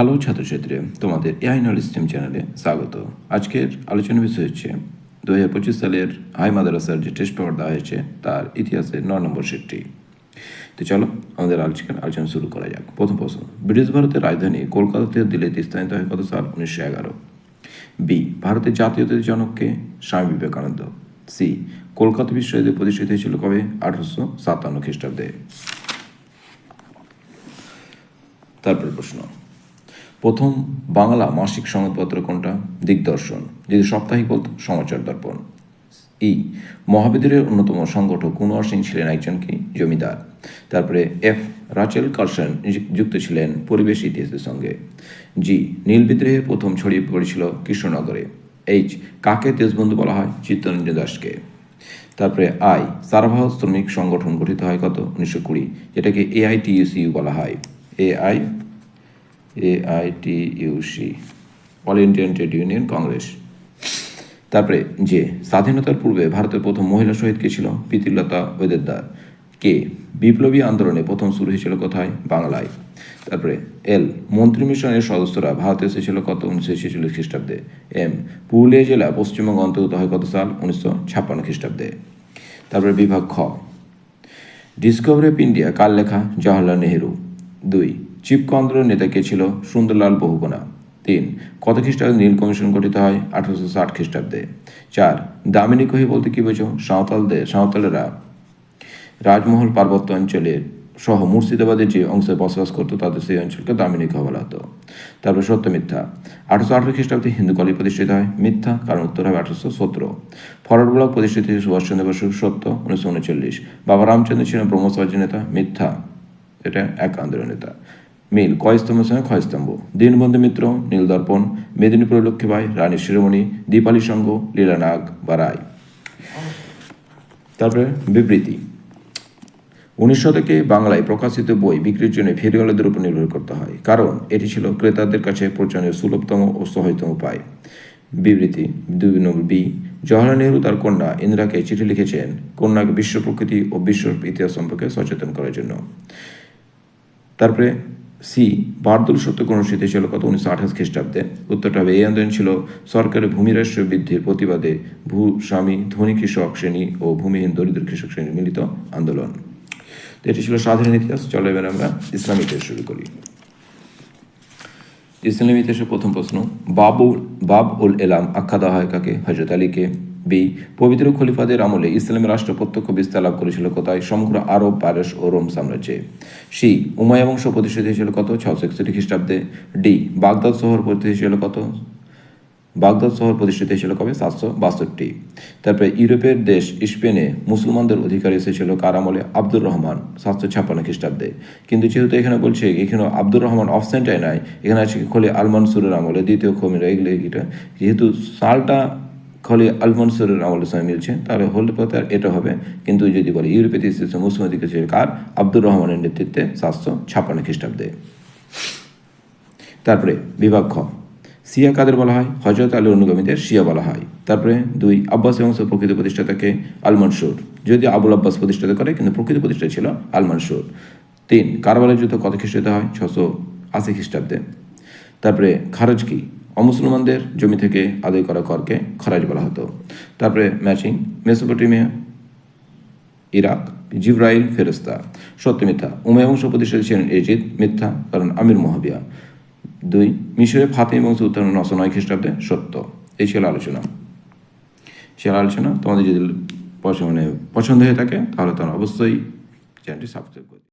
Hello ছাত্রছাত্রীরা, তোমাদের AI knowledge stream চ্যানেলে স্বাগত। আজকের আলোচনার বিষয় হচ্ছে 2025 সালের হাই মাদ্রাসার যে টেস্ট পেপার দেওয়া হয়েছে তার ইতিহাসের 9 নম্বর সেটটি। তো চলো আমাদের আলোচনা শুরু করা যাক। প্রথম প্রশ্ন, ব্রিটিশ ভারতের রাজধানী কলকাতা থেকে দিল্লিতে স্থানান্তরিত হয় কত সাল? 1911। বি, ভারতের জাতীয়তাবাদী জনককে? স্বামী বিবেকানন্দ। সি, কলকাতা বিশ্ববিদ্যালয় প্রতিষ্ঠিত হয়েছিল কবে? 1857 খ্রিস্টাব্দে। তারপর প্রশ্ন, প্রথম বাংলা মাসিক সংবাদপত্র কোনটা? দিগদর্শন। যদি সাপ্তাহিক বলতো সমাচার দর্পণ। ই, মহাবিদ্যালয়ের অন্যতম সংগঠক কুনওয়ার সিং ছিলেন একজন কি? জমিদার। তারপরে এফ, রাচেল কার্সন যুক্ত ছিলেন পরিবেশ ইতিহাসের সঙ্গে। জি, নীল বিদ্রোহে প্রথম ছড়িয়ে পড়েছিল কৃষ্ণনগরে। এইচ, কাকে দেশবন্ধু বলা হয়? চিত্তরঞ্জন দাসকে। তারপরে আই, সারাভারত শ্রমিক সংগঠন গঠিত হয় কত? 1920, যেটাকে AITUCU বলা হয়। AITUC, all Indian trade union Congress. তারপরে যে, স্বাধীনতার পূর্বে ভারতের প্রথম মহিলা শহীদ কে ছিল? প্রীতিলতা ওয়েদেদার। কে, বিপ্লবী আন্দোলনে প্রথম শুরু হয়েছিল কোথায়? বাংলায়। তারপরে এল, মন্ত্রী মিশনের সদস্যরা ভারতে এসেছিল কত? 1946 খ্রিস্টাব্দে। এম, পুরুলিয়া জেলা পশ্চিমবঙ্গ অন্তর্গত হয় কত সাল? 1956 খ্রিস্টাব্দে। তারপরে বিভাগ খ, ডিসকভারি অফ ইন্ডিয়া কার লেখা? জওহরলাল নেহেরু। 2, চিপকো আন্দোলনের নেতা কে ছিল? সুন্দরলাল বহুগুণা। 3, কত খ্রিস্টাব্দে নীল কমিশন গঠিত হয়? 1860 খ্রিস্টাব্দে। 4, দামিনী কহি বলতে কি বোঝো? সাঁওতালেরা রাজমহল পার্বত্য অঞ্চলের সহ মুর্শিদাবাদের যে অংশে বসবাস করতো তাদের সেই অঞ্চলকে দামিনী কহ বলা হতো। তারপরে সত্য মিথ্যা, 1818 খ্রিস্টাব্দে হিন্দু কলেজ প্রতিষ্ঠিত হয়। মিথ্যা, কারণ উত্তর হবে 1817। ফরওয়ার্ড ব্লক প্রতিষ্ঠিত হয় সুভাষচন্দ্র বসু। সত্য, 1939। বাবা রামচন্দ্র ছিলেন ব্রহ্মসমাজের নেতা। মিথ্যা, এটা এক আন্দোলন নেতা। মিল, কয় স্তম্ভের সঙ্গে ক্ষয় স্তম্ভ। দীনবন্ধু মিত্র, নীল দর্পণ, মেদিনীপুরের লক্ষ্মীবাই, রানী শিরোমণি, দীপালি সংঘ, লীলানাগ বা রায়। তারপরে বিবৃতি, 19 শতকে বাংলায় প্রকাশিত বই বিক্রির জন্য ফেরিওয়ালাদের উপর নির্ভর করতে হয়, কারণ এটি ছিল ক্রেতাদের কাছে পৌঁছানোর সুলভতম ও সহজতম উপায়। বিবৃতি 2 নম্বর বি, জওহরলাল নেহরু তার কন্যা ইন্দিরাকে চিঠি লিখেছেন কন্যাকে বিশ্ব প্রকৃতি ও বিশ্ব ইতিহাস সম্পর্কে সচেতন করার জন্য। তারপরে সি, বারদৌল সত্যগ্রহণ অনুষ্ঠিত ছিল কত? 1928 খ্রিস্টাব্দে। উত্তরটা হবে এই আন্দোলন ছিল সরকারের ভূমি রাষ্ট্র বৃদ্ধির প্রতিবাদে ভূস্বামী ধনী কৃষক শ্রেণী ও ভূমিহীন দরিদ্র কৃষক শ্রেণীর মিলিত আন্দোলন। তো এটি ছিল স্বাধীন ইতিহাস। চলো এবার আমরা ইসলামী ইতিহাস শুরু করি। ইসলামী ইতিহাসের প্রথম প্রশ্ন, বাব উল এলাম আখ্যা দেওয়া হয় কাকে? হযরত আলীকে। বি, পবিত্র খলিফাদের আমলে ইসলামের রাষ্ট্র প্রত্যক্ষ বিস্তার লাভ করেছিল কোথায়? সমগ্র আরব, পারস্য ও রোম সাম্রাজ্যে। সি, উমাইয়া বংশ প্রতিষ্ঠিত হয়েছিল কত? 661 খ্রিস্টাব্দে। ডি, বাগদাদ শহর প্রতিষ্ঠিত হয়েছিল কবে? 762। তারপরে ইউরোপের দেশ স্পেনে মুসলমানদের অধিকার এসেছিল কার আমলে? আব্দুর রহমান, 756 খ্রিস্টাব্দে। কিন্তু যেহেতু এখানে বলছে, এখানে আব্দুর রহমান অপশনটাই নাই, এখানে আছে খলি আল মনসুরের আমলে, দ্বিতীয় খমিরা, এগুলো এটা যেহেতু সালটা খলি আল মনসুরের আমলের সঙ্গে মিলছে, তাহলে হলে পথে আর এটা হবে। কিন্তু যদি বলে ইউরোপের মুসলিম অধিকার ছিল কার? আব্দুর রহমানের নেতৃত্বে 756 খ্রিস্টাব্দে। তারপরে বিভাগ খ, শিয়া কাদের বলা হয়? হযরত আলীর অনুগামীদের শিয়া বলা হয়। তারপরে 2, আব্বাসী বংশের প্রকৃত প্রতিষ্ঠাতাকে? আল মনসুর। যদি আবুল আব্বাস প্রতিষ্ঠাতা করে, কিন্তু প্রকৃত প্রতিষ্ঠাতা ছিল আল মনসুর। 3, কারবালার যুদ্ধ কত খ্রিস্টাব্দে হয়? 680 খ্রিস্টাব্দে। তারপরে খারাজ কি? অমুসলমানদের জমি থেকে আদায় করা করকে খারাজ বলা হতো। তারপরে ম্যাচিং, মেসোপটেমিয়া, ইরাক, জিব্রাইল ফেরেস্তা। সত্য মিথ্যা, উমাইয়া বংশ প্রতিষ্ঠাতা ছিলেন এজিদ। মিথ্যা, কারণ আমির মুয়াবিয়া। 2, মিশরে ফাতিমি বংশ উত্থান 909 খ্রিস্টাব্দে। সত্য। এই ছিল আলোচনা। তোমাদের যদি পছন্দ হয়ে থাকে তাহলে তোমরা অবশ্যই চ্যানেলটি সাবস্ক্রাইব করবে।